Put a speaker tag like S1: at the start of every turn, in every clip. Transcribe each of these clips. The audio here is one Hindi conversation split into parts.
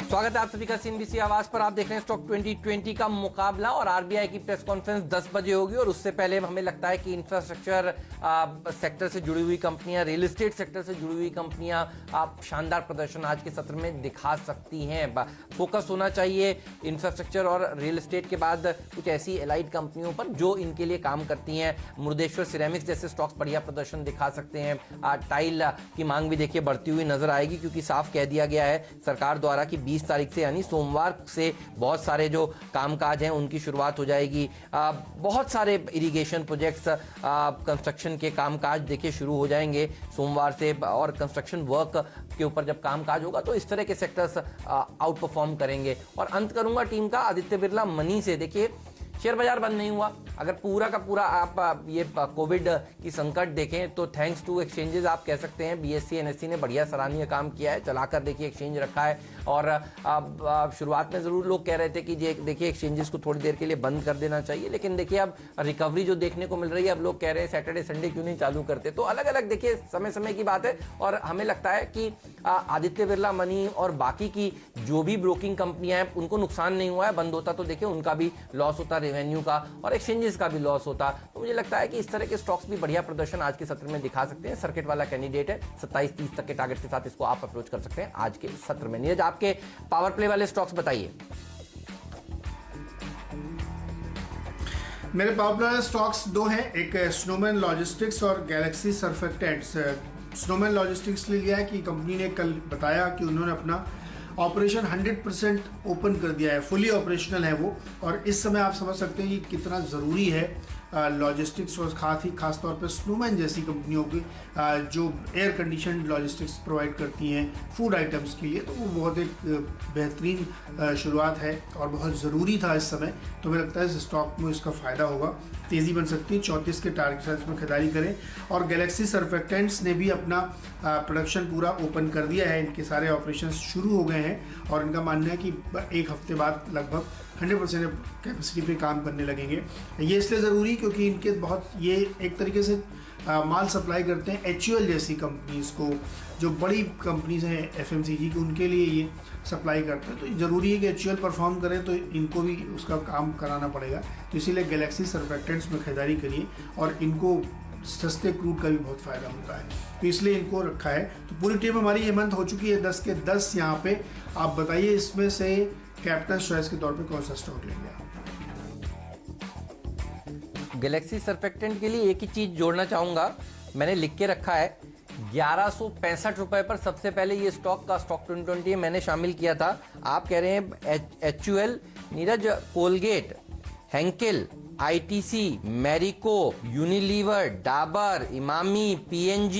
S1: स्वागत है आप सभी का सीएनबीसी आवाज पर। आप देख रहे हैं स्टॉक 2020 का मुकाबला और आरबीआई की प्रेस कॉन्फ्रेंस 10 बजे होगी और उससे पहले हमें लगता है कि इंफ्रास्ट्रक्चर सेक्टर से जुड़ी हुई कंपनियां, रियल एस्टेट सेक्टर से जुड़ी हुई कंपनियां शानदार प्रदर्शन आज के सत्र में दिखा सकती हैं। फोकस होना चाहिए इंफ्रास्ट्रक्चर और रियल एस्टेट के बाद कुछ ऐसी एलाइड कंपनियों पर जो इनके लिए काम करती हैं। मुर्देश्वर सिरेमिक्स जैसे स्टॉक्स बढ़िया प्रदर्शन दिखा सकते हैं। टाइल की मांग भी देखिए बढ़ती हुई नजर आएगी क्योंकि साफ कह दिया गया है सरकार द्वारा कि 20 तारीख से यानी सोमवार से बहुत सारे जो कामकाज हैं उनकी शुरुआत हो जाएगी। बहुत सारे इरिगेशन प्रोजेक्ट्स, कंस्ट्रक्शन के कामकाज देखिए शुरू हो जाएंगे सोमवार से और कंस्ट्रक्शन वर्क के ऊपर जब कामकाज होगा तो इस तरह के सेक्टर्स आउट परफॉर्म करेंगे। और अंत करूंगा टीम का आदित्य बिरला मनी से। देखिए शेयर बाजार बंद नहीं हुआ। अगर पूरा का पूरा आप ये कोविड की संकट देखें तो थैंक्स टू एक्सचेंजेस आप कह सकते हैं। बीएससी एनएससी ने बढ़िया सराहनीय काम किया है, चलाकर देखिए एक्सचेंज रखा है। और शुरुआत में ज़रूर लोग कह रहे थे कि देखिए एक्सचेंजेस को थोड़ी देर के लिए बंद कर देना चाहिए, लेकिन देखिए अब रिकवरी जो देखने को मिल रही है, अब लोग कह रहे हैं सैटरडे संडे क्यों नहीं चालू करते। तो अलग अलग देखिए समय समय की बात है और हमें लगता है कि आदित्य बिरला मनी और बाकी की जो भी ब्रोकिंग कंपनियां हैं उनको नुकसान नहीं हुआ है। बंद होता तो देखिए उनका भी लॉस होता, रेवेन्यू का और एक्सचेंजेस का भी लॉस होता। तो मुझे लगता है कि इस तरह के स्टॉक्स भी बढ़िया प्रदर्शन आज के सत्र में दिखा सकते हैं। सर्किट वाला कैंडिडेट है, 27-30 तक के टारगेट के साथ इसको आप अप्रोच कर सकते हैं आज के सत्र में। नीरज आपके पावर प्ले वाले स्टॉक्स बताइए।
S2: मेरे पावर प्ले वाले स्टॉक्स दो हैं, एक स्नोमैन लॉजिस्टिक्स और गैलेक्सी सर्फेक्टेंट्स। स्नोमैन लॉजिस्टिक्स ले लिया है कि कंपनी ने कल बताया कि उन्होंने अपना ऑपरेशन 100% ओपन कर दिया है, फुली ऑपरेशनल है वो। और इस समय आप समझ सकते हैं कि कितना ज़रूरी है लॉजिस्टिक्स और खास तौर पे स्नोमैन जैसी कंपनियों की जो एयर कंडीशन लॉजिस्टिक्स प्रोवाइड करती हैं फूड आइटम्स के लिए। तो वो बहुत एक बेहतरीन शुरुआत है और बहुत ज़रूरी था इस समय। तो मुझे लगता है इस स्टॉक में इसका फ़ायदा होगा, तेज़ी बन सकती है। 34 के टारगेट साथ इसमें खरीदारी करें। और गैलेक्सी सर्फेक्टेंट्स ने भी अपना प्रोडक्शन पूरा ओपन कर दिया है, इनके सारे ऑपरेशन शुरू हो गए हैं और इनका मानना है कि एक हफ्ते बाद लगभग 100% कैपेसिटी पे काम करने लगेंगे। ये इसलिए ज़रूरी क्योंकि इनके बहुत ये एक तरीके से माल सप्लाई करते हैं HUL जैसी कंपनीज़ को, जो बड़ी कंपनीज हैं FMCG की, उनके लिए ये सप्लाई करते हैं। तो ज़रूरी है कि HUL परफॉर्म करें तो इनको भी उसका काम कराना पड़ेगा। तो इसीलिए गैलेक्सी सर्फेक्टेंट्स में खरीदारी करिए और इनको सस्ते क्रूड का भी बहुत फ़ायदा होता है, तो इसलिए इनको रखा है। तो पूरी टीम हमारी हेमंत हो चुकी है 10 के 10 यहाँ पे। आप बताइए इसमें से कैपिटल चॉइस के तौर पे कौन सा स्टॉक लेंगे आप?
S1: गैलेक्सी सर्फेक्टेंट के लिए एक ही चीज जोड़ना चाहूंगा, मैंने लिख के रखा है 1165 रुपए पर सबसे पहले ये स्टॉक 2020 मैंने शामिल किया था। आप कह रहे हैं HUL, Neeraj, Colgate, Hankel, ITC, Marico, Unilever, Dabur, Emami, PNG,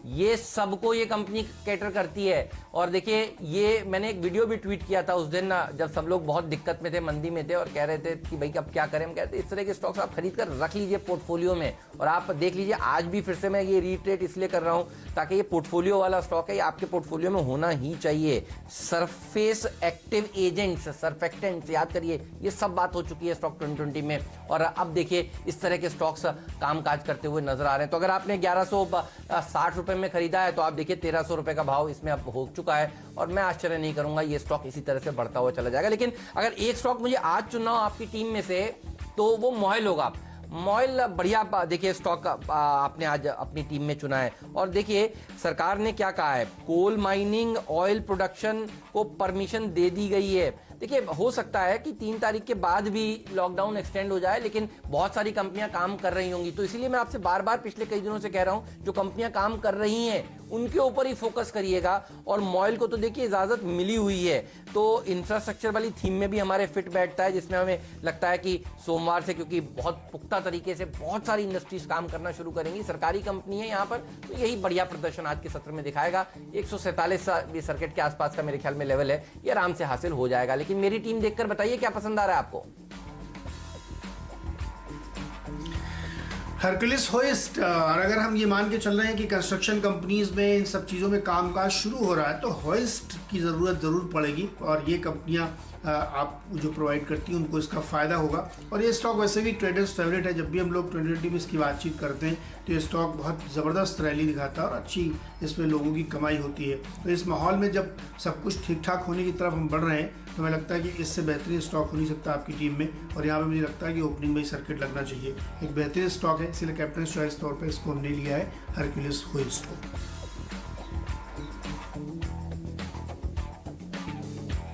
S1: ये सबको ये कंपनी कैटर करती है। और देखिए ये मैंने एक वीडियो भी ट्वीट किया था उस दिन जब सब लोग बहुत दिक्कत में थे, मंदी में थे और कह रहे थे कि भाई अब क्या करें। हम कहते इस तरह के स्टॉक्स आप खरीद कर रख लीजिए पोर्टफोलियो में। और आप देख लीजिए आज भी फिर से मैं ये रीट्रेट इसलिए कर रहा हूँ ताकि ये पोर्टफोलियो वाला स्टॉक है, ये आपके पोर्टफोलियो में होना ही चाहिए। सरफेस एक्टिव एजेंट्स, सर्फेक्टेंट्स, याद करिए ये सब बात हो चुकी है स्टॉक 2020 में। और अब देखिए इस तरह के स्टॉक्स कामकाज करते हुए नजर आ रहे हैं। तो अगर आपने 1160 रुपए में खरीदा है तो आप देखिए 1300 रुपए का भाव इसमें अब हो चुका है और मैं आश्चर्य नहीं करूंगा ये स्टॉक इसी तरह से बढ़ता हुआ चला जाएगा। लेकिन अगर एक स्टॉक मुझे आज चुनना हो आपकी टीम में से तो वो मॉयल होगा। मॉयल बढ़िया देखिए स्टॉक आपने आज अपनी टीम में चुना है। और देखिए सरकार ने क्या कहा है, कोल माइनिंग ऑयल प्रोडक्शन को परमिशन दे दी गई है। देखिए हो सकता है कि 3 तारीख के बाद भी लॉकडाउन एक्सटेंड हो जाए, लेकिन बहुत सारी कंपनियां काम कर रही होंगी। तो इसीलिए मैं आपसे बार बार पिछले कई दिनों से कह रहा हूं जो कंपनियां काम कर रही हैं उनके ऊपर ही फोकस करिएगा। और मॉयल को तो देखिए इजाजत मिली हुई है, तो इंफ्रास्ट्रक्चर वाली थीम में भी हमारे फिट बैठता है, जिसमें हमें लगता है कि सोमवार से क्योंकि बहुत पुख्ता तरीके से बहुत सारी इंडस्ट्रीज काम करना शुरू करेंगी, सरकारी कंपनी है यहाँ पर, तो यही बढ़िया प्रदर्शन आज के सत्र में दिखाएगा। 147 सर्किट के आसपास का मेरे ख्याल में लेवल है, ये आराम से हासिल हो जाएगा। लेकिन मेरी टीम देखकर बताइए क्या पसंद आ रहा है आपको।
S2: हरक्यूलिस होइस्ट, और अगर हम ये मान के चल रहे हैं कि कंस्ट्रक्शन कंपनीज में इन सब चीज़ों में कामकाज शुरू हो रहा है तो होइस्ट की ज़रूरत ज़रूर पड़ेगी, और ये कंपनियां आप जो प्रोवाइड करती हैं उनको इसका फ़ायदा होगा। और ये स्टॉक वैसे भी ट्रेडर्स फेवरेट है, जब भी हम लोग 2020 में इसकी बातचीत करते हैं तो ये स्टॉक बहुत ज़बरदस्त रैली दिखाता है और अच्छी इसमें लोगों की कमाई होती है। तो इस माहौल में जब सब कुछ ठीक ठाक होने की तरफ हम बढ़ रहे हैं तो हमें लगता है कि इससे बेहतरीन स्टॉक हो नहीं सकता आपकी टीम में, और यहाँ पे मुझे लगता है कि ओपनिंग में ही सर्किट लगना चाहिए। एक बेहतरीन स्टॉक है, इसलिए कैप्टन चॉइस तौर पर इसको हमने लिया है, हरक्यूलिस होइस्ट को।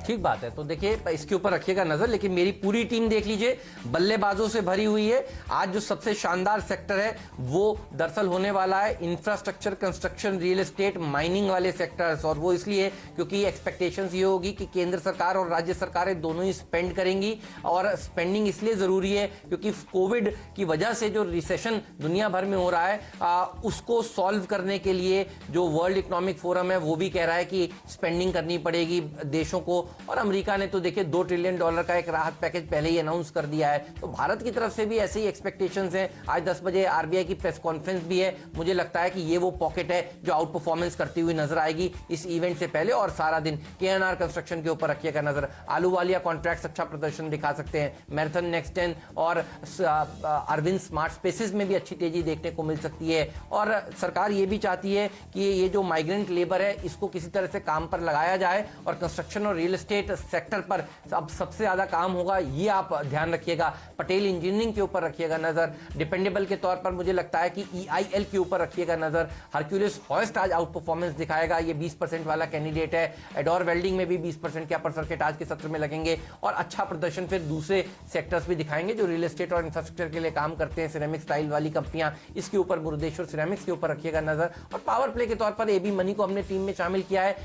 S1: ठीक बात है, तो देखिए इसके ऊपर रखिएगा नजर। लेकिन मेरी पूरी टीम देख लीजिए, बल्लेबाजों से भरी हुई है। आज जो सबसे शानदार सेक्टर है वो दरअसल होने वाला है infrastructure, construction, real estate, mining वाले सेक्टर्स। और वो इसलिए क्योंकि एक्सपेक्टेशंस ये होगी कि केंद्र सरकार और राज्य सरकारें दोनों ही स्पेंड करेंगी, और स्पेंडिंग इसलिए जरूरी है क्योंकि कोविड की वजह से जो रिसेशन दुनिया भर में हो रहा है उसको सॉल्व करने के लिए जो वर्ल्ड इकोनॉमिक फोरम है वो भी कह रहा है कि स्पेंडिंग करनी पड़ेगी देशों को। और अमेरिका ने तो देखिए $2 ट्रिलियन का एक राहत पैकेज पहले ही अनाउंस कर दिया है। तो भारत की तरफ से भी ऐसे ही एक्सपेक्टेशंस हैं। आज 10 बजे आरबीआई की प्रेस कॉन्फ्रेंस भी है। मुझे लगता है कि ये वो पॉकेट है जो आउट परफॉर्मेंस करती हुई नजर आएगी इस इवेंट से पहले। और सारा दिन केएनआर कंस्ट्रक्शन के ऊपर रखिएगा नजर। आलू वालिया कॉन्ट्रैक्ट्स अच्छा प्रदर्शन दिखा सकते हैं। मैराथन, नेक्सटजेन और अरविंद स्मार्ट स्पेसेस में भी अच्छी तेजी देखने को मिल सकती है। और सरकार ये भी चाहती है कि ये जो माइग्रेंट लेबर है इसको किसी तरह से काम पर लगाया जाए, और कंस्ट्रक्शन और रियल एस्टेट सेक्टर पर अब सबसे ज्यादा काम होगा, ये आप ध्यान रखिएगा। पटेल इंजीनियरिंग के ऊपर रखिएगा नजर। डिपेंडेबल के तौर पर मुझे लगता है कि EIL के ऊपर रखिएगा नजर। हरक्यूलिस होइस्ट आज आउट परफॉर्मेंस दिखाएगा, ये 20% वाला कैंडिडेट है। एडोर वेल्डिंग में भी 20% के अपर सर्किट आज के सत्र में लगेंगे, और अच्छा प्रदर्शन फिर दूसरे सेक्टर्स भी दिखाएंगे जो रियल एस्टेट और इंफ्रास्ट्रक्चर के लिए काम करते हैं। सिरेमिक स्टाइल वाली कंपनियां, इसके ऊपर मुरुदेश्वर सिरेमिक्स के ऊपर रखिएगा नजर। और पावर प्ले के तौर पर AB मनी को हमने टीम में शामिल किया है।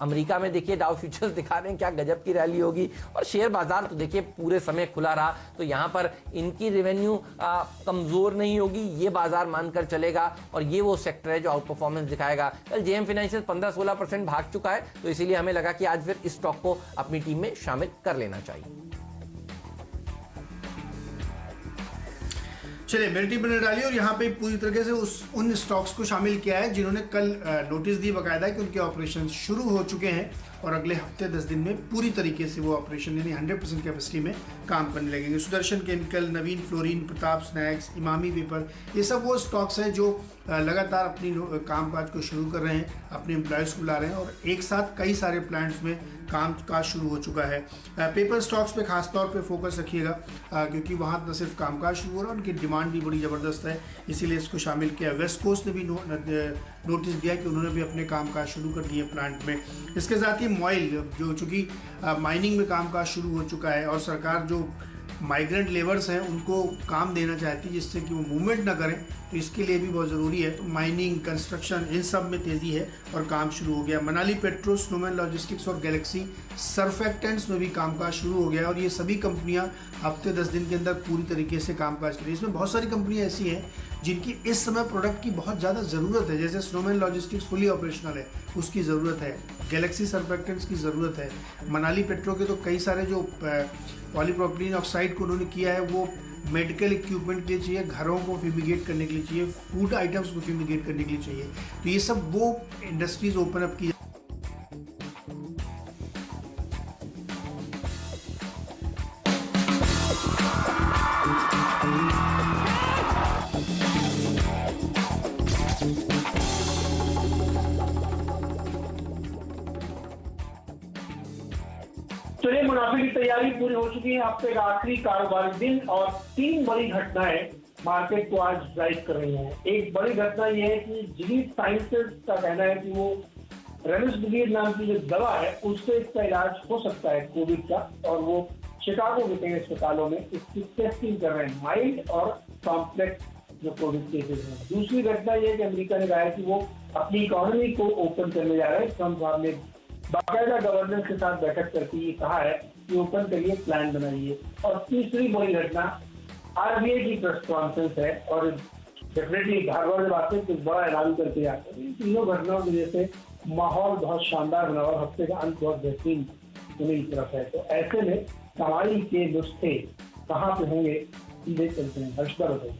S1: अमेरिका में देखिए डाउ फ्यूचर्स दिखा रहे हैं क्या गजब की रैली होगी, और शेयर बाजार तो देखिए पूरे समय खुला रहा, तो यहां पर इनकी रेवेन्यू कमजोर नहीं होगी, ये बाजार मानकर चलेगा। और ये वो सेक्टर है जो आउट परफॉर्मेंस दिखाएगा। कल JM फाइनेंशियल 15-16% भाग चुका है, तो इसीलिए हमें लगा कि आज फिर इस स्टॉक को अपनी टीम में शामिल कर लेना चाहिए।
S2: चलिए मेरी टीम ने डाली, और यहाँ पे पूरी तरीके से उन स्टॉक्स को शामिल किया है जिन्होंने कल नोटिस दी बाकायदा कि उनके ऑपरेशन शुरू हो चुके हैं, और अगले हफ्ते 10 दिन में पूरी तरीके से वो ऑपरेशन यानी 100% कैपेसिटी में काम करने लगेंगे। Sudarshan Chemical, Navin Fluorine, Pratap Snacks, Emami Paper, ये सब वो स्टॉक्स हैं जो लगातार अपनी कामकाज को शुरू कर रहे हैं, अपने एम्प्लॉयज़ को बुला रहे हैं, और एक साथ कई सारे प्लांट्स में काम काज शुरू हो चुका है। पेपर स्टॉक्स पे खास तौर पे फोकस रखिएगा, क्योंकि वहाँ न सिर्फ कामकाज शुरू हो रहा है, उनकी डिमांड भी बड़ी ज़बरदस्त है, इसीलिए इसको शामिल किया। वेस्ट कोस्ट ने भी नोटिस दिया कि उन्होंने भी अपने कामकाज शुरू कर दिए प्लांट में। इसके साथ ही मॉइल जो चूँकि माइनिंग में कामकाज शुरू हो चुका है, और सरकार जो माइग्रेंट लेबर्स हैं उनको काम देना चाहती है जिससे कि वो मूवमेंट ना करें, तो इसके लिए भी बहुत ज़रूरी है। तो माइनिंग, कंस्ट्रक्शन, इन सब में तेज़ी है और काम शुरू हो गया। मनाली पेट्रो, स्नोमैन लॉजिस्टिक्स और गैलेक्सी सर्फेक्टेंट्स में भी कामकाज शुरू हो गया, और ये सभी कंपनियां हफ्ते 10 दिन के अंदर पूरी तरीके से कामकाज करें। इसमें बहुत सारी कंपनियां ऐसी हैं जिनकी इस समय प्रोडक्ट की बहुत ज़्यादा ज़रूरत है, जैसे स्नोमैन लॉजिस्टिक्स फुली ऑपरेशनल है, उसकी ज़रूरत है। गैलेक्सी सर्फेक्टेंट्स की ज़रूरत है। मनाली पेट्रो के तो कई सारे जो पॉलीप्रोपिलीन ऑक्साइड को उन्होंने किया है वो मेडिकल इक्विपमेंट के लिए चाहिए, घरों को फ्यूमिगेट करने के लिए चाहिए, फूड आइटम्स को फ्यूमिगेट करने के लिए चाहिए। तो ये सब वो इंडस्ट्रीज ओपन अप की।
S3: चलिए, मुनाफे की तैयारी पूरी हो चुकी है। हफ्ते का आखिरी कारोबारी दिन, और 3 बड़ी घटनाएं मार्केट को आज ड्राइव कर रही हैं। एक बड़ी घटना यह है कि जिलीड साइंसेज का कहना है कि वो रेमडेसिविर नाम की जो दवा है उससे इसका इलाज हो सकता है कोविड का, और वो शिकागो के कई अस्पतालों में इसकी टेस्टिंग कर रहे हैं, माइल्ड और कॉम्प्लेक्स जो कोविड केसेज हैं। दूसरी घटना यह है कि अमेरिका ने कहा है कि वो अपनी इकोनॉमी को ओपन करने जा रहे हैं। ट्रम्प साहब ने बाकायदा गवर्नर के साथ बैठक करके ये कहा है कि ओपन के लिए प्लान बनाइए। और तीसरी बड़ी घटना आरबीआई की प्रेस कॉन्फ्रेंस है, और डेफिनेटली भागवत बात है कुछ बड़ा ऐलान करके जाते हैं। तीनों घटनाओं की वजह से माहौल बहुत शानदार बना, और हफ्ते का अंत बहुत बेहतरीन उन्हीं की तरफ है। तो ऐसे में कमाई के नुस्खे कहाँ पे होंगे, सीधे चलते हैं। हर्षदा बताइए।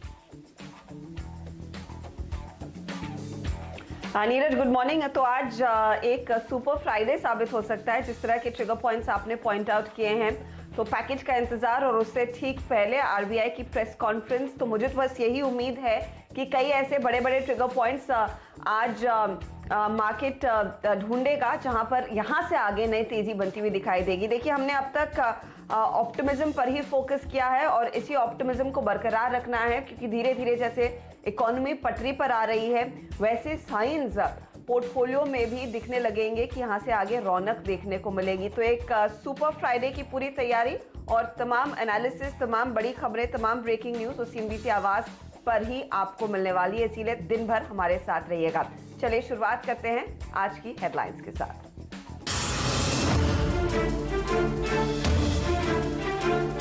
S4: Neeraj, good morning. तो आज एक सुपर फ्राइडे साबित हो सकता है, जिस तरह के ट्रिगर पॉइंट्स आपने पॉइंट आउट किए हैं। तो पैकेज का इंतजार और उससे ठीक पहले आरबीआई की प्रेस कॉन्फ्रेंस। तो मुझे तो बस यही उम्मीद है कि कई ऐसे बड़े बड़े ट्रिगर पॉइंट्स आज मार्केट ढूंढेगा जहां पर यहां से आगे नई तेजी बनती हुई दिखाई देगी। देखिए, हमने अब तक ऑप्टिमिज्म पर ही फोकस किया है और इसी ऑप्टिमिज्म को बरकरार रखना है, क्योंकि धीरे धीरे जैसे इकोनॉमी पटरी पर आ रही है वैसे साइंस पोर्टफोलियो में भी दिखने लगेंगे कि यहाँ से आगे रौनक देखने को मिलेगी। तो एक सुपर फ्राइडे की पूरी तैयारी और तमाम एनालिसिस, तमाम बड़ी खबरें, तमाम ब्रेकिंग न्यूज तो CNBC आवाज पर ही आपको मिलने वाली है, इसीलिए दिन भर हमारे साथ रहिएगा। चलिए शुरुआत करते हैं आज की हेडलाइंस के साथ।